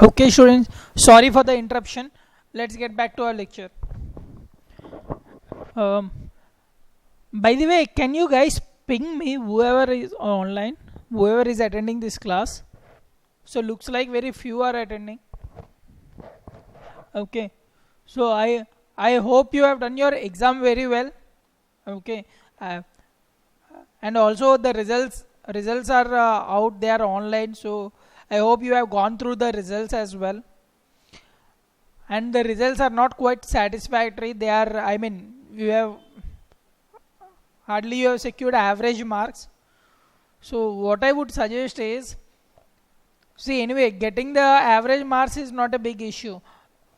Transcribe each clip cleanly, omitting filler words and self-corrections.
Okay, students, sorry for the interruption. Let's get back to our lecture. Um, by the way, can you guys ping me whoever is online, whoever is attending this class? So looks like very few are attending. Okay, so I hope you have done your exam very well. Okay, uh, and also the results are out there online. So I hope you have gone through the results as well. And the results are not quite satisfactory. They are, I mean, you have hardly you have secured average marks. So what I would suggest is, see, anyway, getting the average marks is not a big issue.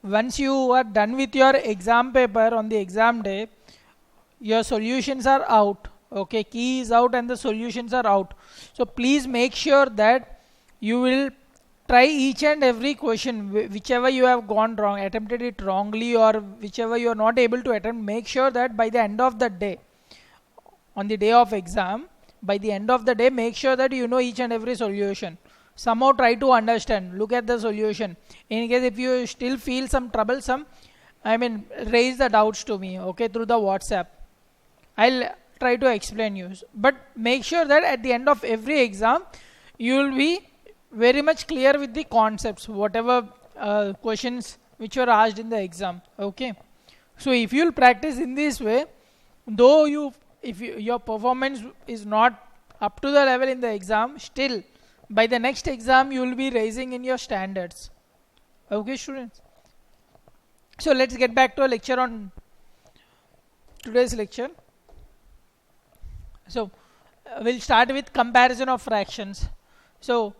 Once you are done with your exam paper on the exam day, your solutions are out. Okay, key is out and the solutions are out. So please make sure that you will try each and every question, whichever you have gone wrong, attempted it wrongly, or whichever you are not able to attempt. Make sure that by the end of the day, on the day of exam, by the end of the day, make sure that you know each and every solution. Somehow try to understand, look at the solution. In case if you still feel some troublesome, I mean, raise the doubts to me, okay, through the WhatsApp. I'll try to explain you. But make sure that at the end of every exam, you will be very much clear with the concepts, whatever questions which were asked in the exam. Okay. So if you will practice in this way, though your performance is not up to the level in the exam, still by the next exam you will be raising in your standards. Okay, students. So let's get back to a lecture on today's lecture. So we'll start with comparison of fractions. So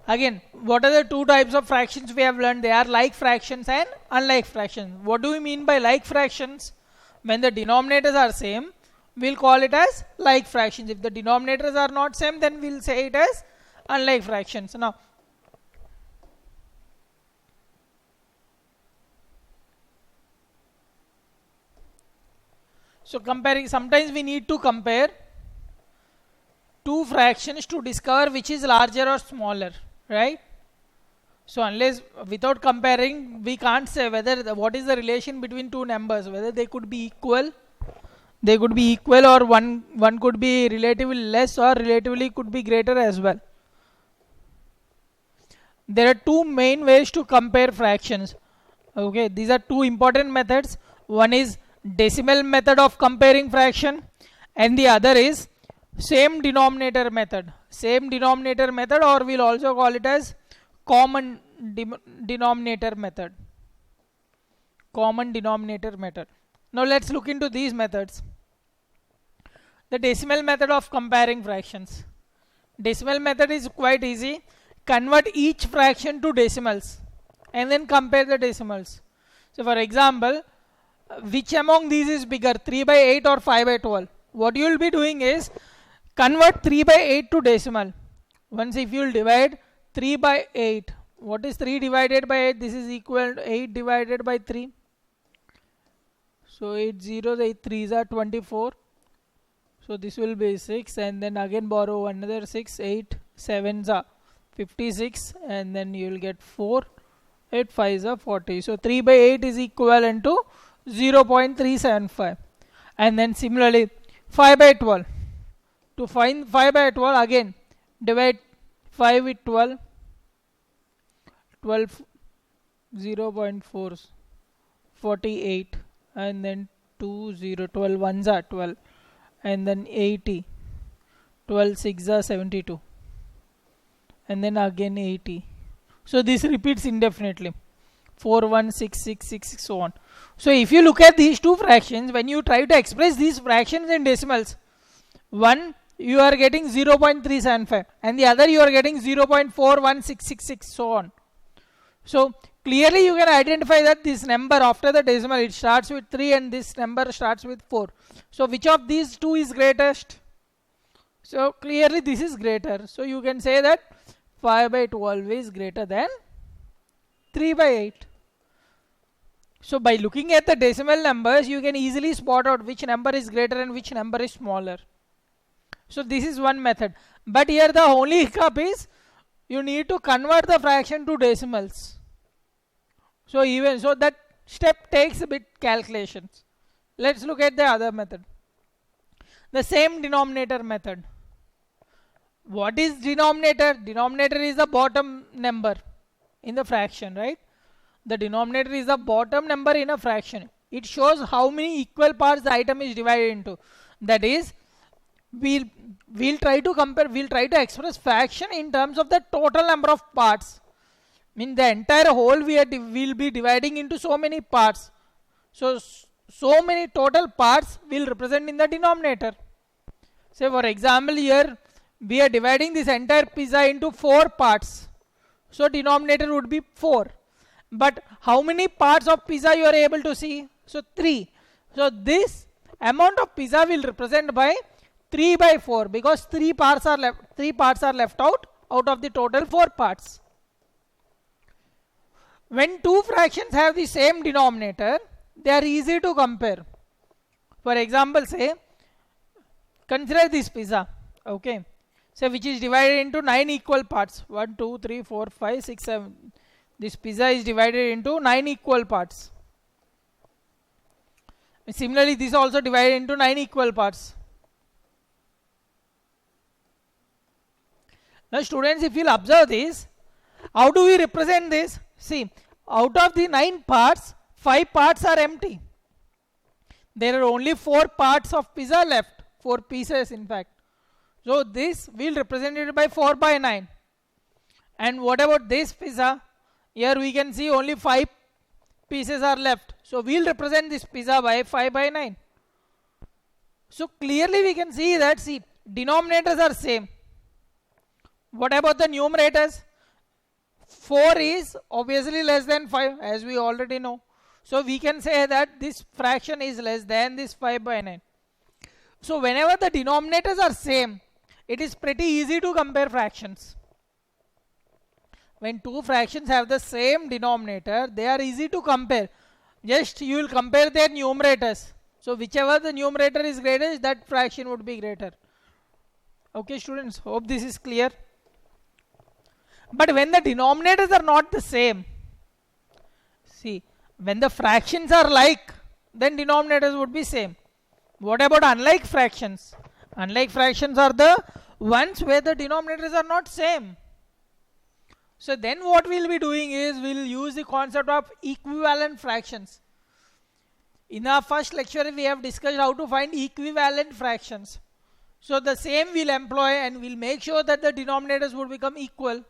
again, what are the two types of fractions we have learned? They are like fractions and unlike fractions. What do we mean by like fractions? When the denominators are same, we'll call it as like fractions. If the denominators are not same, then we'll say it as unlike fractions. Now, so comparing, sometimes we need to compare two fractions to discover which is larger or smaller, right? So unless without comparing, we can't say whether what is the relation between two numbers, whether they could be equal, or one could be relatively less or relatively could be greater as well. There are two main ways to compare fractions. Okay, these are two important methods. One is decimal method of comparing fraction, and the other is same denominator method. Same denominator method, or we'll also call it as common denominator method. Common denominator method. Now let's look into these methods. The decimal method of comparing fractions. Decimal method is quite easy. Convert each fraction to decimals and then compare the decimals. So for example, which among these is bigger, 3 by 8 or 5 by 12? What you will be doing is convert 3 by 8 to decimal. Once if you will divide 3 by 8, what is 3 divided by 8? This is equal to 8 divided by 3. So 8 zeros, 8 threes are 24. So this will be 6, and then again borrow another 6, 8 sevens are 56, and then you will get 4, 8 fives are 40. So 3 by 8 is equivalent to 0.375. And then similarly 5 by 12. To find 5 by 12, again divide 5 with 12. 12 0.4 48, and then 2 0 12 ones are 12, and then 80, 12 6 are 72, and then again 80. So this repeats indefinitely. 4 1 6 6 6 so on. So if you look at these two fractions, when you try to express these fractions in decimals, one you are getting 0.375 and the other you are getting 0.41666 so on. So clearly you can identify that this number after the decimal, it starts with 3 and this number starts with 4. So which of these two is greatest? So clearly this is greater. So you can say that 5 by 12 is greater than 3 by 8. So by looking at the decimal numbers, you can easily spot out which number is greater and which number is smaller. So this is one method. But here the only hiccup is you need to convert the fraction to decimals. So even so that step takes a bit calculations. Let's look at the other method. The same denominator method. What is denominator? Denominator is the bottom number in the fraction, right? The denominator is the bottom number in a fraction. It shows how many equal parts the item is divided into. That is, we'll try to compare, we'll try to express fraction in terms of the total number of parts. I mean, the entire whole we'll be dividing into so many parts. So many total parts will represent in the denominator. Say for example, here we are dividing this entire pizza into 4 parts. So denominator would be 4. But how many parts of pizza you are able to see? So 3. So this amount of pizza will represent by 3 by 4 because 3 parts are left out of the total 4 parts. When two fractions have the same denominator, they are easy to compare. For example, say, consider this pizza, okay, say which is divided into 9 equal parts. 1, 2, 3, 4, 5, 6, 7. This pizza is divided into 9 equal parts. Similarly, this is also divided into 9 equal parts. Now students, if you will observe this, how do we represent this? See, out of the 9 parts, 5 parts are empty. There are only 4 parts of pizza left, 4 pieces in fact. So this we will represent it by 4 by 9. And what about this pizza? Here we can see only 5 pieces are left. So we will represent this pizza by 5 by 9. So clearly we can see that, see, denominators are same. What about the numerators? 4 is obviously less than 5 as we already know. So we can say that this fraction is less than this 5 by 9. So whenever the denominators are same, it is pretty easy to compare fractions. When two fractions have the same denominator, they are easy to compare. Just you will compare their numerators. So whichever the numerator is greater, that fraction would be greater. Okay students, hope this is clear. But when the denominators are not the same, see, when the fractions are like, then denominators would be same. What about unlike fractions? Unlike fractions are the ones where the denominators are not same. So then what we'll be doing is we'll use the concept of equivalent fractions. In our first lecture we have discussed how to find equivalent fractions. So the same we'll employ and we'll make sure that the denominators would become equal.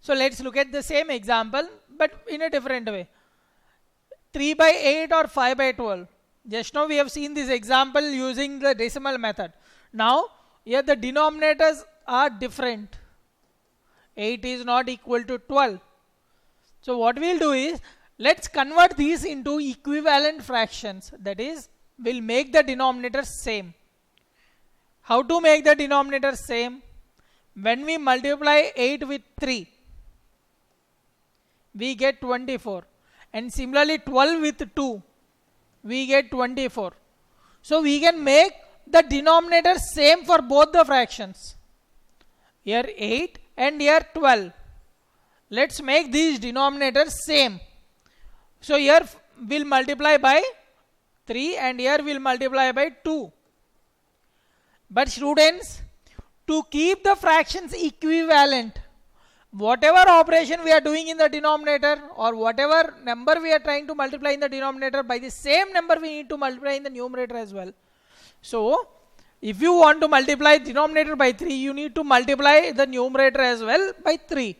So let's look at the same example but in a different way. 3 by 8 or 5 by 12. Just now we have seen this example using the decimal method. Now here the denominators are different. 8 is not equal to 12. So what we'll do is, let's convert these into equivalent fractions. That is, we'll make the denominator same. How to make the denominator same? When we multiply 8 with 3, we get 24. And similarly 12 with 2, we get 24. So we can make the denominator same for both the fractions. Here 8 and here 12. Let's make these denominators same. So here we'll multiply by 3 and here we'll multiply by 2. But students, to keep the fractions equivalent, whatever operation we are doing in the denominator or whatever number we are trying to multiply in the denominator, by the same number we need to multiply in the numerator as well. So if you want to multiply denominator by 3, you need to multiply the numerator as well by 3.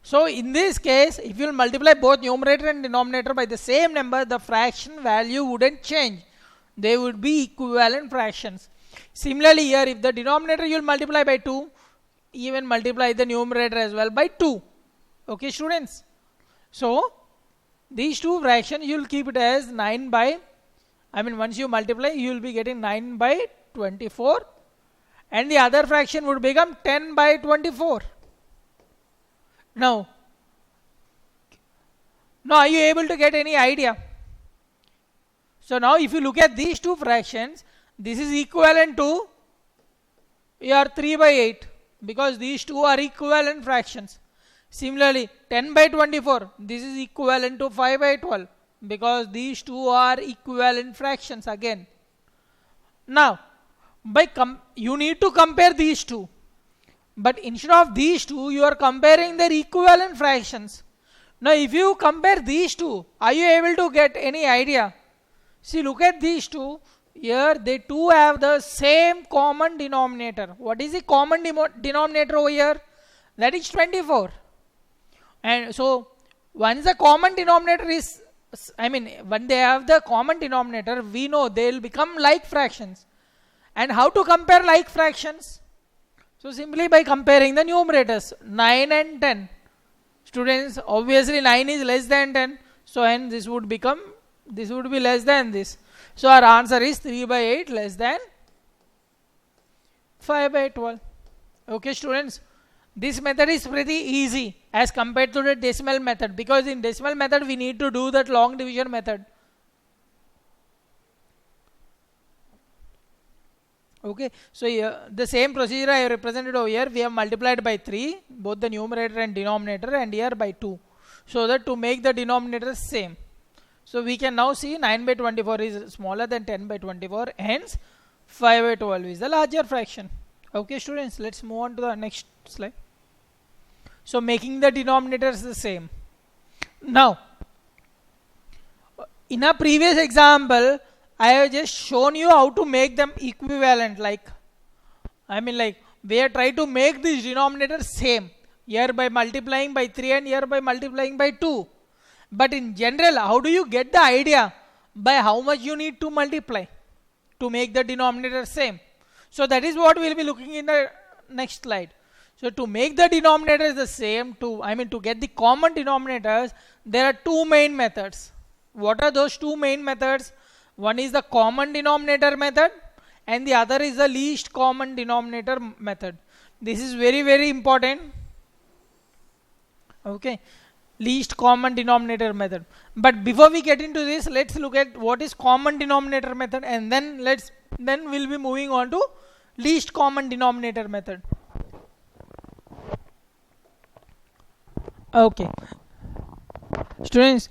So in this case, if you will multiply both numerator and denominator by the same number, the fraction value wouldn't change. They would be equivalent fractions. Similarly here, if the denominator you will multiply by 2, even multiply the numerator as well by 2. Okay students? So these two fractions you will keep it as 9 by, once you multiply you will be getting 9 by 24 and the other fraction would become 10 by 24. Now are you able to get any idea? So now if you look at these two fractions, this is equivalent to Here 3 by 8, because these two are equivalent fractions. Similarly 10 by 24, this is equivalent to 5 by 12, because these two are equivalent fractions again. Now you need to compare these two, but instead of these two you are comparing their equivalent fractions. Now if you compare these two, are you able to get any idea? See, look at these two. Here they two have the same common denominator. What is the common denominator over here? That is 24. And so once the common denominator is, when they have the common denominator, we know they will become like fractions. And how to compare like fractions? So simply by comparing the numerators 9 and 10. Students, obviously 9 is less than 10, so hence this would be less than this. So our answer is 3 by 8 less than 5 by 12. Okay students, this method is pretty easy as compared to the decimal method, because in decimal method we need to do that long division method. Okay, so here the same procedure I have represented over here. We have multiplied by 3 both the numerator and denominator, and here by 2, so that to make the denominator same. So we can now see 9 by 24 is smaller than 10 by 24, hence 5 by 12 is the larger fraction. Okay students, let's move on to the next slide. So making the denominators the same. Now in a previous example I have just shown you how to make them equivalent, like we have tried to make this denominator same, here by multiplying by 3 and here by multiplying by 2. But in general, how do you get the idea? By how much you need to multiply to make the denominator same. So that is what we will be looking in the next slide. So to make the denominators the same, to get the common denominators, there are two main methods. What are those two main methods? One is the common denominator method and the other is the least common denominator method. This is very, very important. Okay, least common denominator method. But before we get into this, let's look at what is common denominator method, and then we'll be moving on to least common denominator method. Okay, students,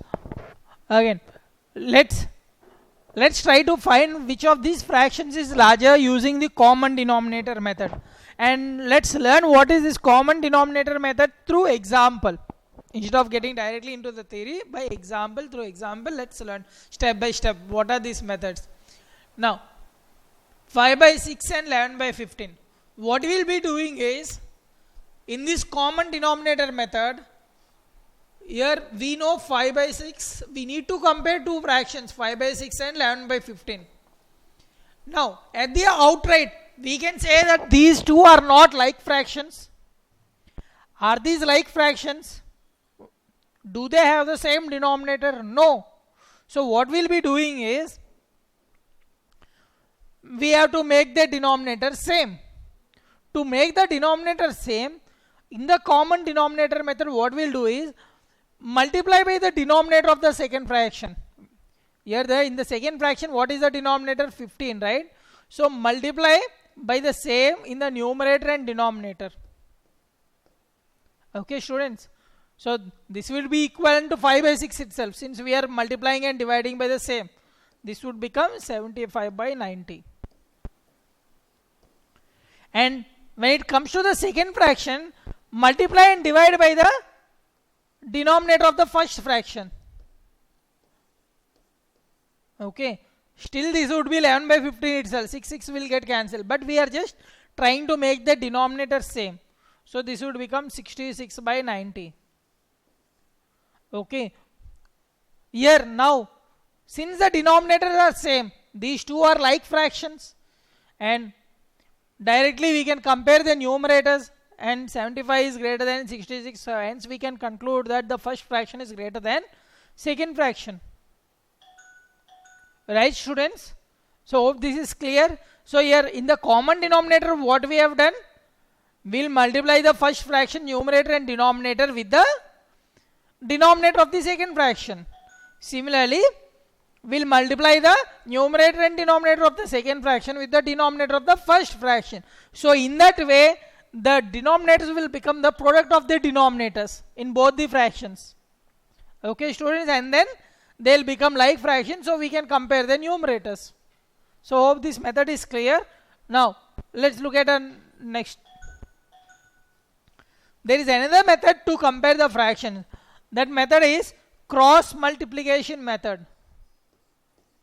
again let's try to find which of these fractions is larger using the common denominator method, and let's learn what is this common denominator method through example. Instead of getting directly into the theory, by example, through example, let's learn step by step what are these methods. Now 5 by 6 and 11 by 15, what we will be doing is, in this common denominator method, here we know 5 by 6, we need to compare two fractions 5 by 6 and 11 by 15. Now at the outright we can say that these two are not like fractions. Are these like fractions? Do they have the same denominator? No. So what we will be doing is, we have to make the denominator same. To make the denominator same, in the common denominator method, what we will do is multiply by the denominator of the second fraction. Here in the second fraction, what is the denominator? 15, right? So multiply by the same in the numerator and denominator. Okay students, so this will be equivalent to 5 by 6 itself, since we are multiplying and dividing by the same. This would become 75 by 90. And when it comes to the second fraction, multiply and divide by the denominator of the first fraction. Okay, still this would be 11 by 15 itself, 6 will get cancelled, but we are just trying to make the denominator same. So this would become 66 by 90. Okay, here now, since the denominators are same, these two are like fractions, and directly we can compare the numerators, and 75 is greater than 66, so hence we can conclude that the first fraction is greater than second fraction. Right students? So hope this is clear. So here in the common denominator, what we have done, we'll multiply the first fraction numerator and denominator with the denominator of the second fraction. Similarly, will multiply the numerator and denominator of the second fraction with the denominator of the first fraction. So in that way, the denominators will become the product of the denominators in both the fractions. Okay, students, and then they'll become like fractions, so we can compare the numerators. So hope this method is clear. Now let's look at a next. There is another method to compare the fractions. That method is cross multiplication method.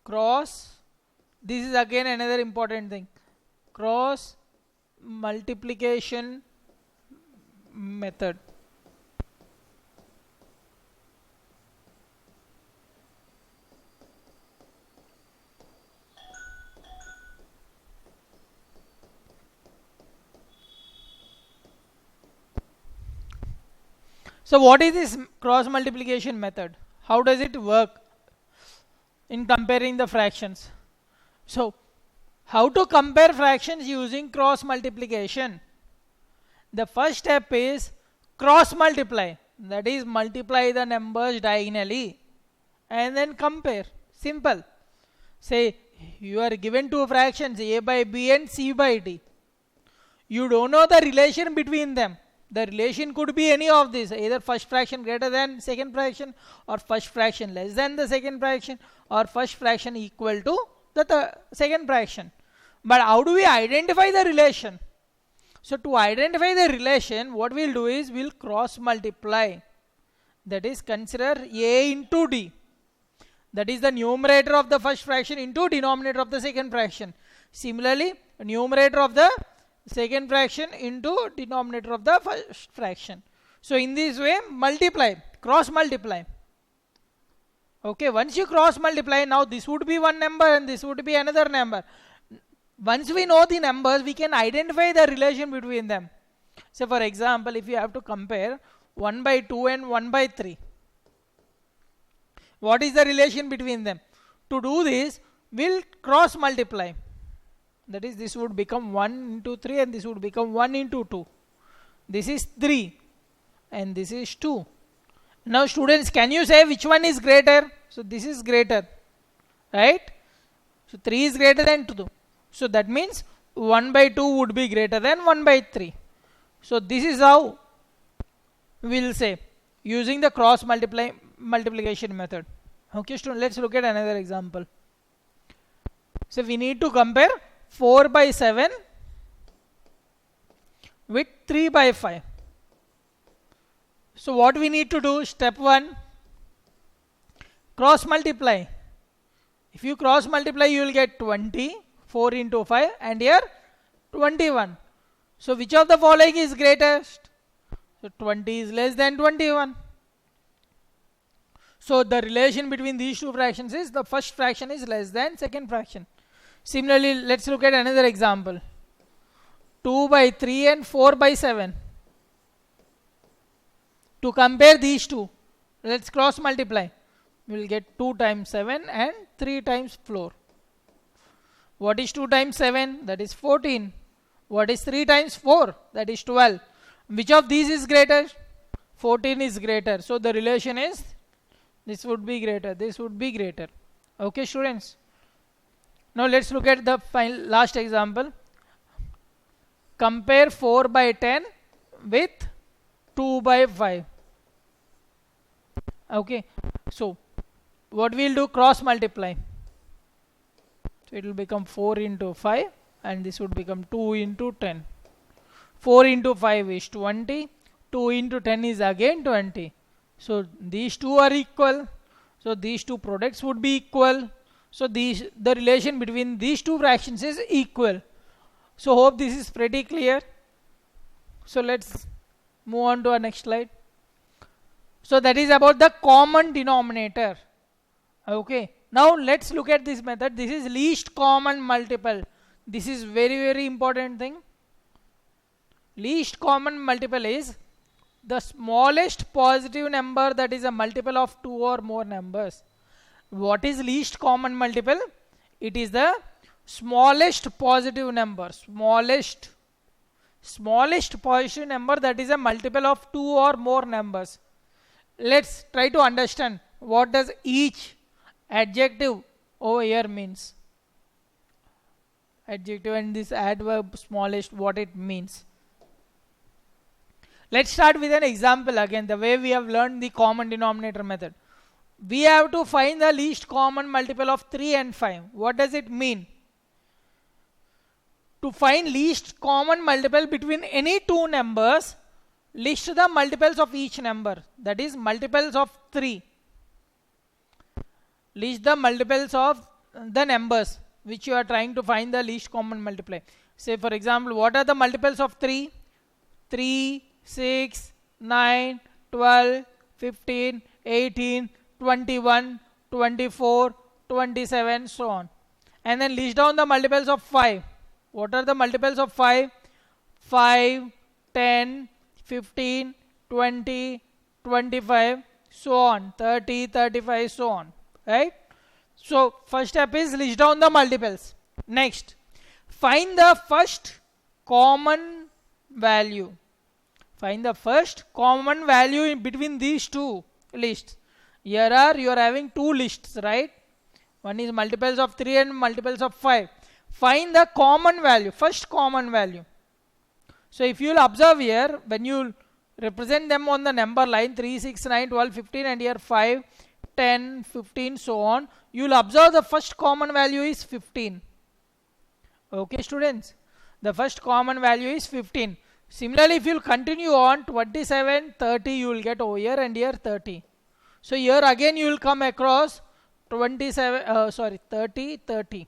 This is again another important thing. Cross multiplication method. So what is this cross multiplication method? How does it work in comparing the fractions? So how to compare fractions using cross multiplication? The first step is cross multiply, that is multiply the numbers diagonally and then compare. Simple. Say you are given two fractions a by b and c by d. You don't know the relation between them. The relation could be any of these, either first fraction greater than second fraction, or first fraction less than the second fraction, or first fraction equal to the second fraction. But how do we identify the relation? So to identify the relation, what we'll do is we'll cross multiply. That is, consider a into d. That is the numerator of the first fraction into denominator of the second fraction. Similarly, numerator of the second fraction into denominator of the first fraction. So in this way, multiply, cross multiply. Okay, once you cross multiply, now this would be one number and this would be another number. Once we know the numbers, we can identify the relation between them. So for example, if you have to compare 1 by 2 and 1 by 3, what is the relation between them? To do this, we'll cross multiply. That is, this would become 1 into 3 and this would become 1 into 2. This is 3 and this is 2. Now students, can you say which one is greater? So this is greater, right? So 3 is greater than 2. So that means 1 by 2 would be greater than 1 by 3. So this is how we will say using the cross multiplication method. Okay students, let's look at another example. So we need to compare 4 by 7 with 3 by 5. So what we need to do, step 1, cross multiply. If you cross multiply, you will get 20, 4 into 5, and here 21. So which of the following is greatest? So 20 is less than 21. So the relation between these two fractions is the first fraction is less than second fraction. Similarly, let's look at another example. 2 by 3 and 4 by 7. To compare these two, let's cross multiply. We will get 2 times 7 and 3 times 4. What is 2 times 7? That is 14. What is 3 times 4? That is 12. Which of these is greater? 14 is greater. So the relation is this would be greater, this would be greater. Okay students. Now let's look at the last example. Compare 4 by 10 with 2 by 5. Okay, so what we'll do, cross multiply. So it will become 4 into 5 and this would become 2 into 10. 4 into 5 is 20, 2 into 10 is again 20. So these two are equal. So these two products would be equal. So the relation between these two fractions is equal. So hope this is pretty clear. So let's move on to our next slide. So that is about the common denominator. Okay. Now let's look at this method. This is least common multiple. This is very important thing. Least common multiple is the smallest positive number that is a multiple of 2 or more numbers. What is least common multiple? It is the smallest positive number. Smallest positive number that is a multiple of 2 or more numbers. Let's try to understand what does each adjective over here means. Adjective and this adverb smallest, what it means. Let's start with an example again, the way we have learned the common denominator method. We have to find the least common multiple of 3 and 5. What does it mean? To find least common multiple between any two numbers, list the multiples of each number. That is multiples of 3. List the multiples of the numbers which you are trying to find the least common multiply. Say for example, what are the multiples of 3? 3, 6, 9, 12, 15, 18, 21, 24, 27, so on. And then list down the multiples of 5. What are the multiples of 5? 5, 10, 15, 20, 25, so on. 30, 35, so on. Right? So first step is list down the multiples. Next, find the first common value. Find the first common value in between these two lists. Here you are having two lists, right? One is multiples of 3 and multiples of 5. Find the common value, first common value. So if you will observe here, when you represent them on the number line 3, 6, 9, 12, 15 and here 5, 10, 15, so on, you will observe the first common value is 15. Okay students, the first common value is 15. Similarly, if you will continue on 27, 30, you will get over here and here 30. So here again you will come across 30, 30.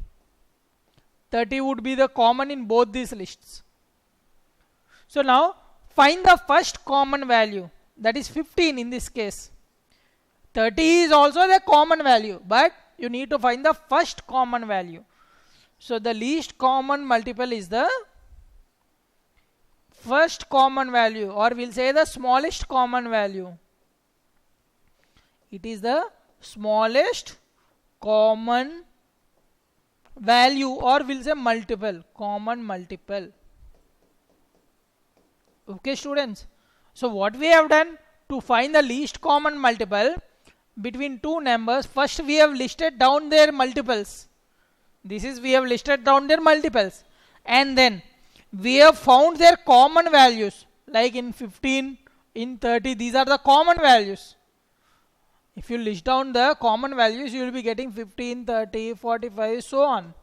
30 would be the common in both these lists. So now find the first common value, that is 15 in this case. 30 is also the common value, but you need to find the first common value. So the least common multiple is the first common value, or we'll say the smallest common value. It is the smallest common value, or we'll say multiple, common multiple. Okay students, so what we have done to find the least common multiple between two numbers, first we have listed down their multiples. This is, we have listed down their multiples, and then we have found their common values, like in 15, in 30, these are the common values. If you list down the common values, you will be getting 15, 30, 45, so on.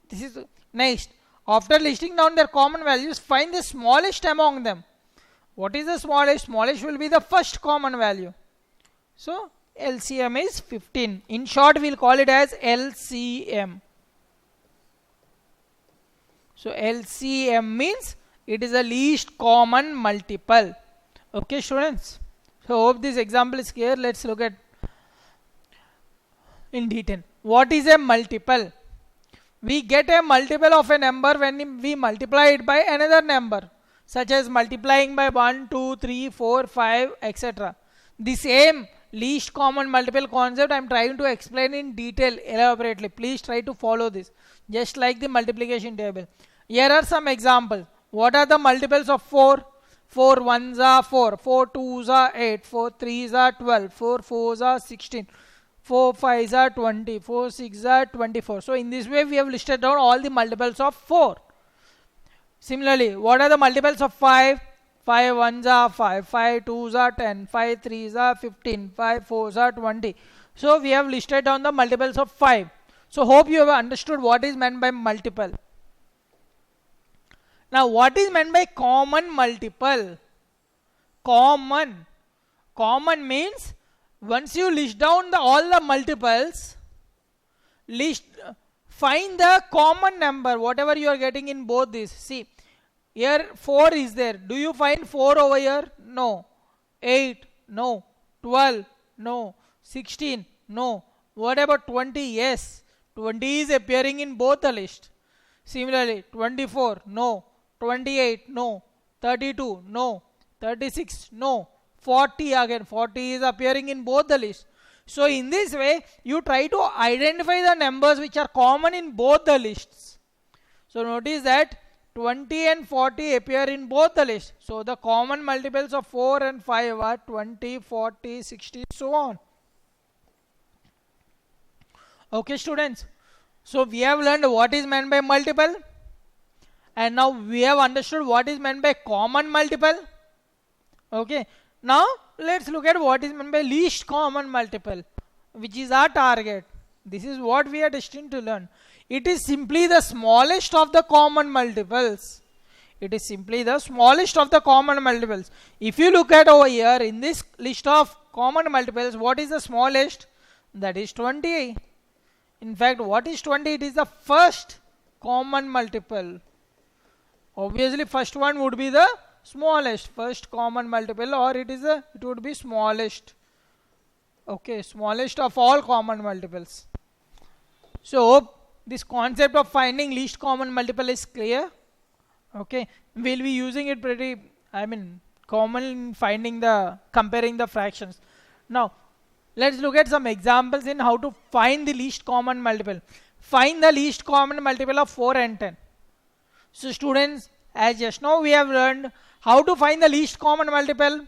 This is next. After listing down their common values, find the smallest among them. What is the smallest? Smallest will be the first common value. So LCM is 15. In short, we will call it as LCM. So LCM means it is the least common multiple. Okay students, so hope this example is clear. Let's look at in detail. What is a multiple? We get a multiple of a number when we multiply it by another number, such as multiplying by 1, 2, 3, 4, 5, etc. The same least common multiple concept I am trying to explain in detail elaborately. Please try to follow this, just like the multiplication table. Here are some examples. What are the multiples of 4? 4 1s are 4, 4 2s are 8, 4 3s are 12, 4 4s are 16, 4 5s are 20, 4 6s are 24. So in this way we have listed down all the multiples of 4. Similarly, what are the multiples of 5? 5 1s are 5, 5 2s are 10, 5 3s are 15, 5 4s are 20. So we have listed down the multiples of 5. So hope you have understood what is meant by multiple. Now what is meant by common multiple? Common means once you list down all the multiples, find the common number, whatever you are getting in both these. See, here 4 is there. Do you find 4 over here? No. 8? No. 12? No. 16? No. What about 20? Yes. 20 is appearing in both the list. Similarly, 24? No. 28? No. 32? No. 36? No. 40 again. 40 is appearing in both the lists. So in this way, you try to identify the numbers which are common in both the lists. So notice that 20 and 40 appear in both the lists. So the common multiples of 4 and 5 are 20, 40, 60, so on. Okay, students. So we have learned what is meant by multiple, and now we have understood what is meant by common multiple. Okay. Now let's look at what is meant by least common multiple, which is our target. This is what we are destined to learn. It is simply the smallest of the common multiples. It is simply the smallest of the common multiples. If you look at over here in this list of common multiples, what is the smallest? That is 20. In fact, what is 20? It is the first common multiple. Obviously, first one would be the smallest, first common multiple, or it would be smallest. Okay, smallest of all common multiples. So this concept of finding least common multiple is clear. Okay, we'll be using it common in comparing the fractions. Now let's look at some examples in how to find the least common multiple. Find the least common multiple of 4 and 10. So students, as just now we have learned how to find the least common multiple.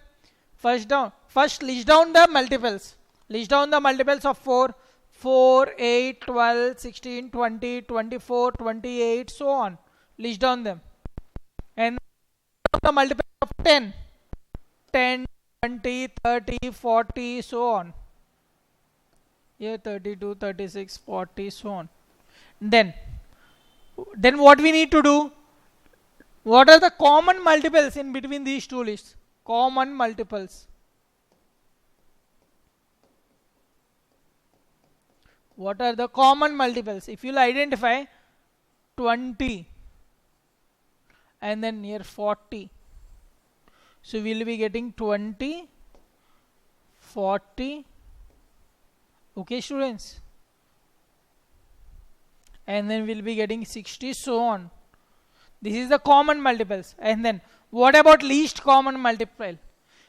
First list down the multiples. List down the multiples of 4. 4, 8, 12, 16, 20, 24, 28, so on. List down them. And the multiples of 10. 10, 20, 30, 40, so on. Here 32, 36, 40, so on. Then what we need to do? What are the common multiples in between these two lists? Common multiples. What are the common multiples? If you'll identify 20 and then here 40. So we'll be getting 20, 40. Okay, students. And then we'll be getting 60, so on. This is the common multiples. And then what about least common multiple?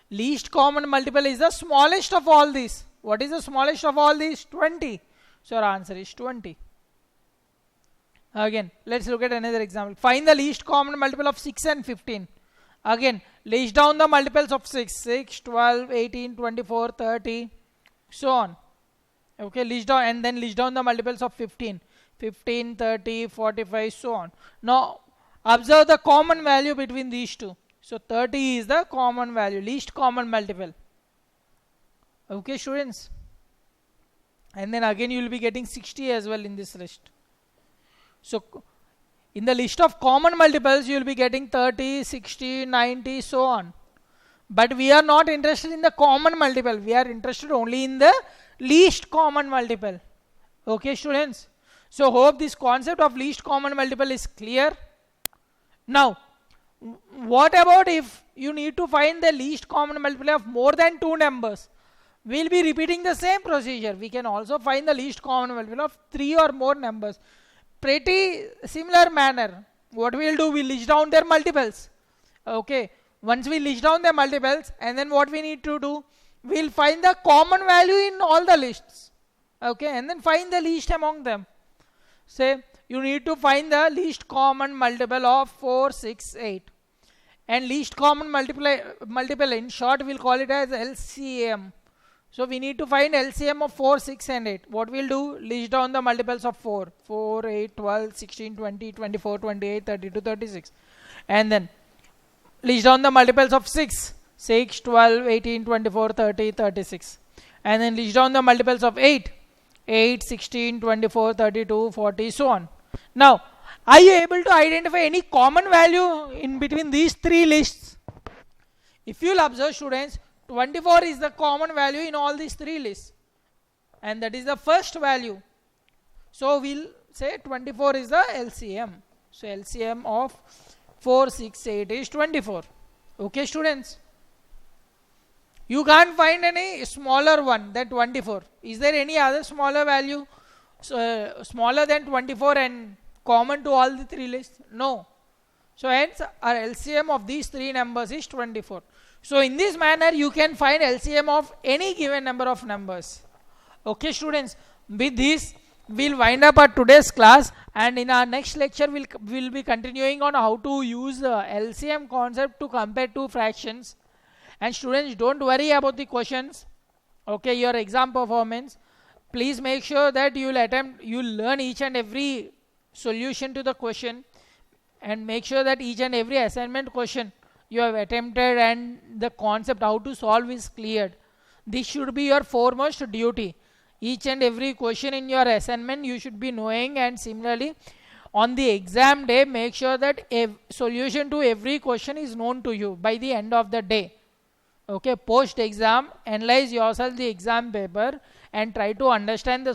Least common multiple is the smallest of all these. What is the smallest of all these? 20. So our answer is 20. Again, let's look at another example. Find the least common multiple of 6 and 15. Again, list down the multiples of 6. 6, 12, 18, 24, 30, so on. Okay, list down and then list down the multiples of 15. 15, 30, 45, so on. Now, observe the common value between these two. So, 30 is the common value, least common multiple. Okay, students. And then again you will be getting 60 as well in this list. So in the list of common multiples you will be getting 30, 60, 90, so on. But we are not interested in the common multiple. We are interested only in the least common multiple. Okay, students. So hope this concept of least common multiple is clear. Now what about if you need to find the least common multiple of more than 2 numbers? We'll be repeating the same procedure. We can also find the least common multiple of 3 or more numbers. Pretty similar manner. What we'll do, we'll list down their multiples. Okay. Once we list down their multiples, and then what we need to do, we'll find the common value in all the lists. Okay. And then find the least among them. Say, you need to find the least common multiple of 4, 6, 8. And least common multiple, in short, we'll call it as LCM. So we need to find LCM of 4, 6 and 8. What we'll do, list down the multiples of 4. 4, 8, 12, 16, 20, 24, 28, 32, 36. And then list down the multiples of 6. 6, 12, 18, 24, 30, 36. And then list down the multiples of 8. 8, 16, 24, 32, 40, so on. Now, are you able to identify any common value in between these 3 lists? If you'll observe, students, 24 is the common value in all these 3 lists, and that is the first value. So we'll say 24 is the LCM. So LCM of 4, 6, 8 is 24. Okay, students. You can't find any smaller one than 24. Is there any other smaller value smaller than 24 and common to all the 3 lists? No. So hence our LCM of these 3 numbers is 24. So in this manner you can find LCM of any given number of numbers. Okay, students. With this we'll wind up our today's class, and in our next lecture we'll be continuing on how to use the LCM concept to compare 2 fractions. And students, don't worry about the questions. Okay, your exam performance. please make sure that you'll learn each and every solution to the question, and make sure that each and every assignment question you have attempted and the concept how to solve is cleared. This should be your foremost duty. Each and every question in your assignment you should be knowing, and similarly on the exam day make sure that a solution to every question is known to you by the end of the day. Okay, post exam analyze yourself the exam paper and try to understand the